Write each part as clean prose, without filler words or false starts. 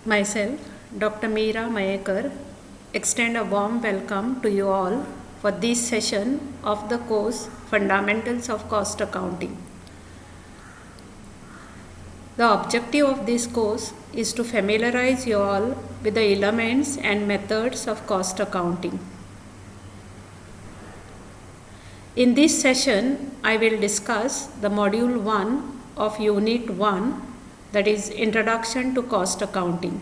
Myself, Dr. Meera Mayekar, extend a warm welcome to you all for this session of the course Fundamentals of Cost Accounting. The objective of this course is to familiarize you all with the elements and methods of cost accounting. In this session, I will discuss the Module 1 of Unit 1, that is Introduction to Cost Accounting.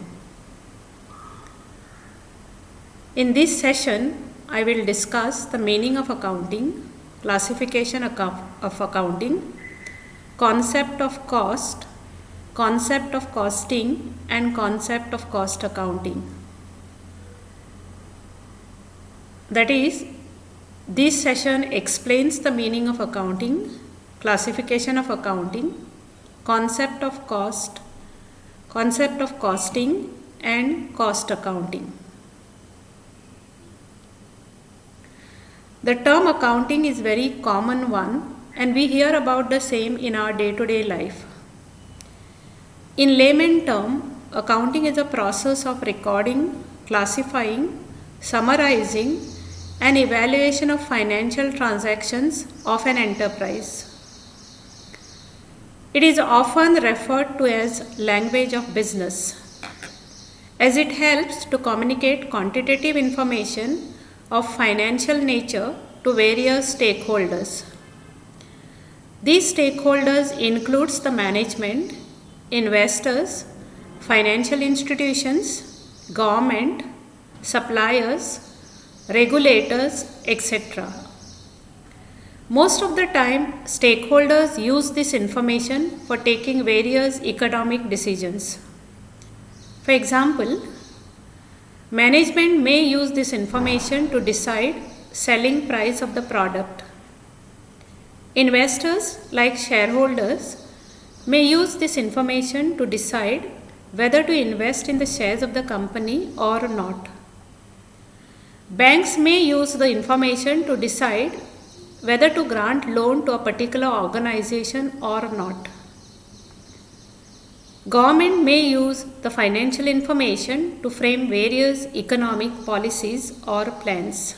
In this session, I will discuss the meaning of accounting, classification of accounting, concept of cost, concept of costing, and concept of cost accounting. That is, this session explains the meaning of accounting, classification of accounting, concept of cost, concept of costing, and cost accounting. The term accounting is very common one, and we hear about the same in our day-to-day life. In layman term, accounting is a process of recording, classifying, summarizing, and evaluation of financial transactions of an enterprise. It is often referred to as language of business, as it helps to communicate quantitative information of financial nature to various stakeholders. These stakeholders includes the management, investors, financial institutions, government, suppliers, regulators, etc. Most of the time, stakeholders use this information for taking various economic decisions. For example, management may use this information to decide selling price of the product. Investors, like shareholders, may use this information to decide whether to invest in the shares of the company or not. Banks may use the information to decide whether to grant loan to a particular organization or not. Government may use the financial information to frame various economic policies or plans.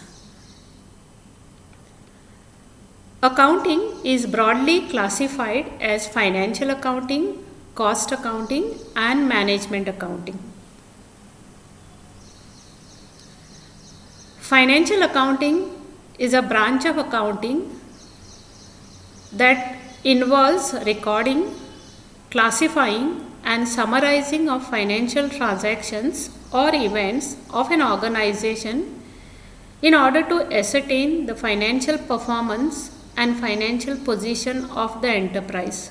Accounting is broadly classified as financial accounting, cost accounting, and management accounting. Financial accounting is a branch of accounting that involves recording, classifying, and summarizing of financial transactions or events of an organization in order to ascertain the financial performance and financial position of the enterprise.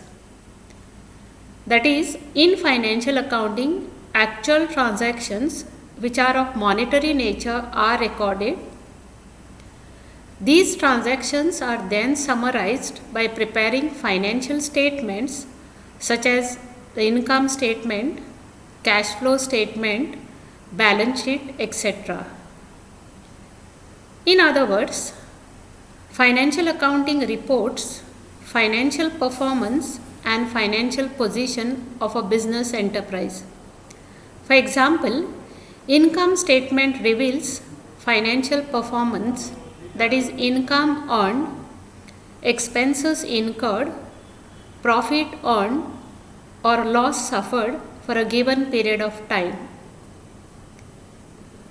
That is, in financial accounting, actual transactions which are of monetary nature are recorded. These transactions are then summarized by preparing financial statements such as the income statement, cash flow statement, balance sheet, etc. In other words, financial accounting reports financial performance and financial position of a business enterprise. For example, income statement reveals financial performance, that is income earned, expenses incurred, profit earned, or loss suffered for a given period of time.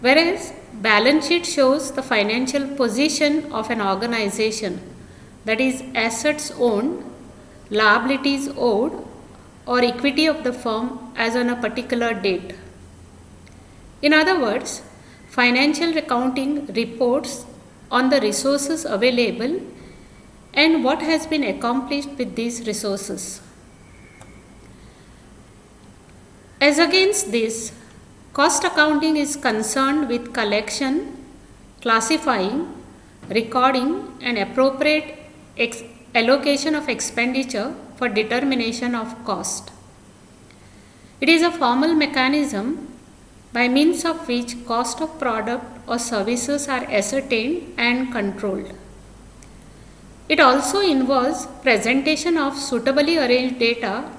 Whereas balance sheet shows the financial position of an organization, that is assets owned, liabilities owed, or equity of the firm as on a particular date. In other words, financial accounting reports on the resources available and what has been accomplished with these resources. As against this, cost accounting is concerned with collection, classifying, recording, and appropriate allocation of expenditure for determination of cost. It is a formal mechanism by means of which cost of product or services are ascertained and controlled. It also involves presentation of suitably arranged data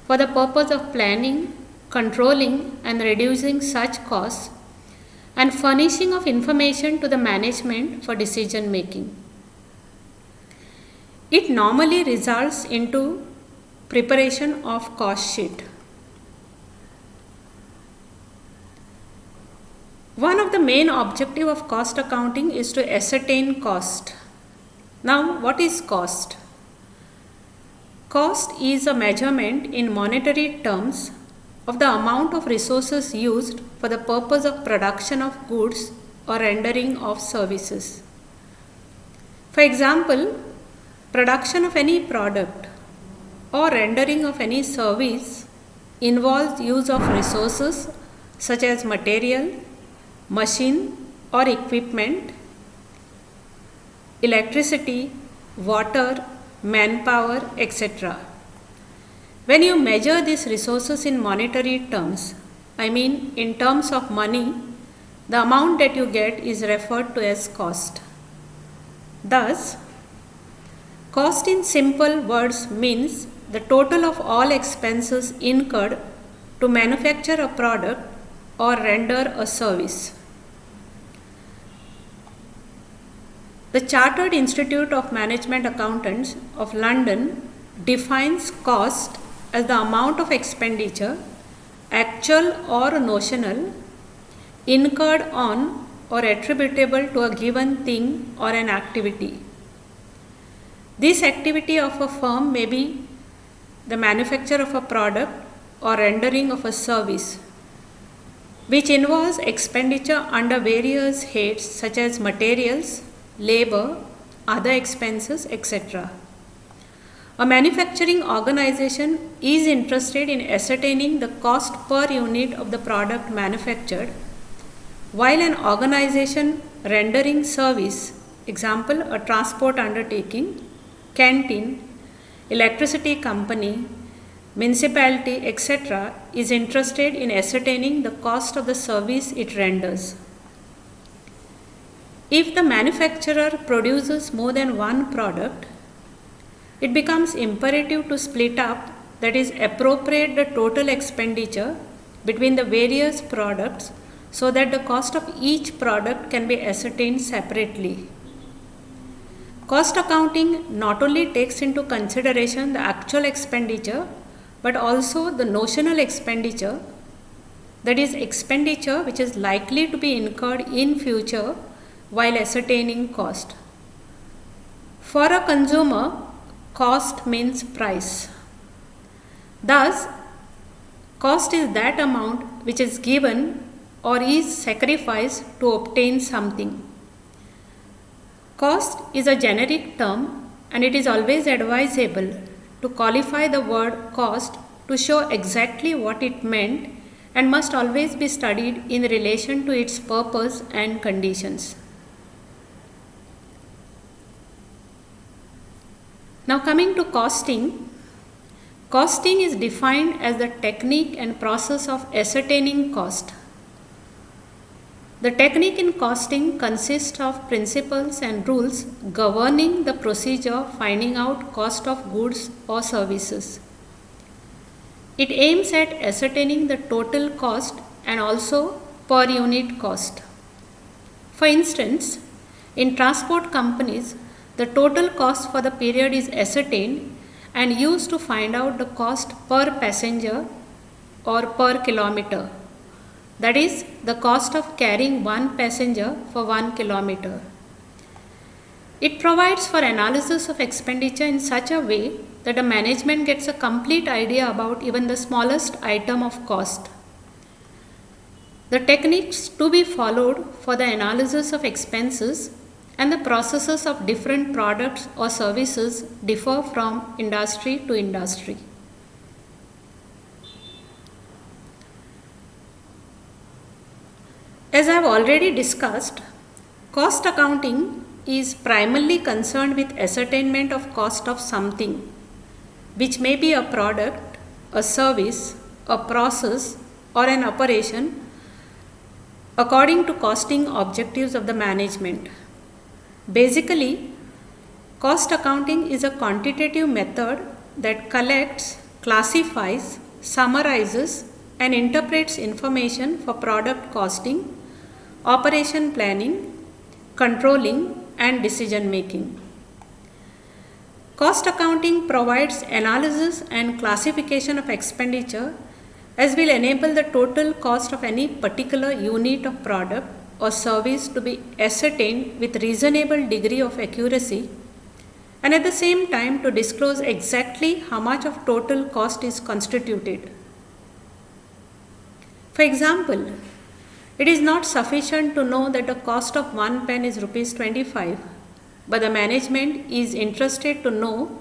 for the purpose of planning, controlling and reducing such costs, and furnishing of information to the management for decision making. It normally results into preparation of cost sheet. One of the main objective of cost accounting is to ascertain cost. Now, what is cost? Cost is a measurement in monetary terms of the amount of resources used for the purpose of production of goods or rendering of services. For example, production of any product or rendering of any service involves use of resources such as material, machine or equipment, electricity, water, manpower, etc. When you measure these resources in monetary terms, I mean in terms of money, the amount that you get is referred to as cost. Thus, cost in simple words means the total of all expenses incurred to manufacture a product or render a service. The Chartered Institute of Management Accountants of London defines cost as the amount of expenditure, actual or notional, incurred on or attributable to a given thing or an activity. This activity of a firm may be the manufacture of a product or rendering of a service, which involves expenditure under various heads such as materials, labor, other expenses, etc. A manufacturing organization is interested in ascertaining the cost per unit of the product manufactured, while an organization rendering service, example a transport undertaking, canteen, electricity company, municipality, etc., is interested in ascertaining the cost of the service it renders. If the manufacturer produces more than one product, it becomes imperative to split up, that is, appropriate the total expenditure between the various products so that the cost of each product can be ascertained separately. Cost accounting not only takes into consideration the actual expenditure but also the notional expenditure, that is, expenditure which is likely to be incurred in future while ascertaining cost. For a consumer, cost means price. Thus, cost is that amount which is given or is sacrificed to obtain something. Cost is a generic term and it is always advisable to qualify the word cost to show exactly what it meant and must always be studied in relation to its purpose and conditions. Now coming to costing, costing is defined as the technique and process of ascertaining cost. The technique in costing consists of principles and rules governing the procedure of finding out cost of goods or services. It aims at ascertaining the total cost and also per unit cost. For instance, in transport companies, the total cost for the period is ascertained and used to find out the cost per passenger or per kilometer. That is, the cost of carrying one passenger for 1 kilometer. It provides for analysis of expenditure in such a way that the management gets a complete idea about even the smallest item of cost. The techniques to be followed for the analysis of expenses and the processes of different products or services differ from industry to industry. As I have already discussed, cost accounting is primarily concerned with ascertainment of cost of something, which may be a product, a service, a process, or an operation, according to costing objectives of the management. Basically, cost accounting is a quantitative method that collects, classifies, summarizes, and interprets information for product costing, operation planning, controlling, and decision making. Cost accounting provides analysis and classification of expenditure as will enable the total cost of any particular unit of product or service to be ascertained with reasonable degree of accuracy, and at the same time to disclose exactly how much of total cost is constituted. For example, it is not sufficient to know that the cost of one pen is rupees 25, but the management is interested to know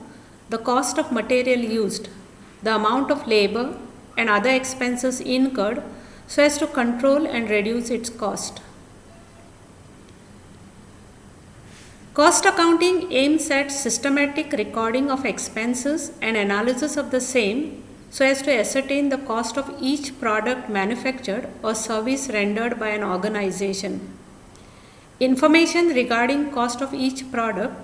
the cost of material used, the amount of labor and other expenses incurred so as to control and reduce its cost. Cost accounting aims at systematic recording of expenses and analysis of the same so as to ascertain the cost of each product manufactured or service rendered by an organization. Information regarding cost of each product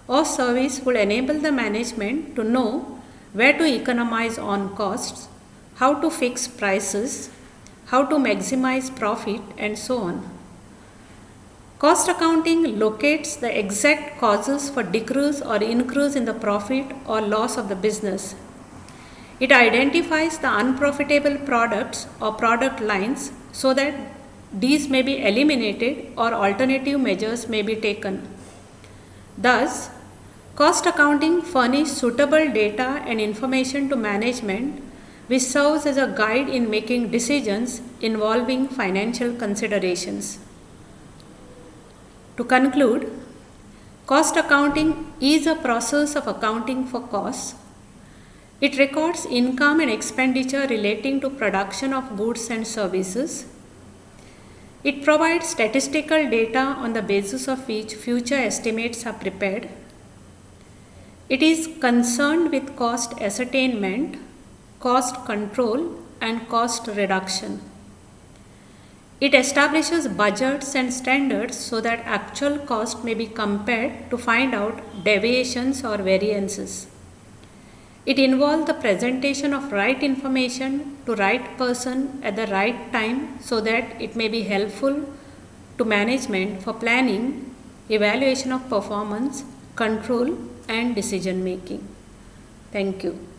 or service will enable the management to know where to economize on costs, how to fix prices, how to maximize profit, and so on. Cost accounting locates the exact causes for decrease or increase in the profit or loss of the business. It identifies the unprofitable products or product lines so that these may be eliminated or alternative measures may be taken. Thus, cost accounting furnishes suitable data and information to management which serves as a guide in making decisions involving financial considerations. To conclude, cost accounting is a process of accounting for costs. It records income and expenditure relating to production of goods and services. It provides statistical data on the basis of which future estimates are prepared. It is concerned with cost ascertainment, cost control, and cost reduction. It establishes budgets and standards so that actual cost may be compared to find out deviations or variances. It involves the presentation of right information to right person at the right time so that it may be helpful to management for planning, evaluation of performance, control, and decision making. Thank you.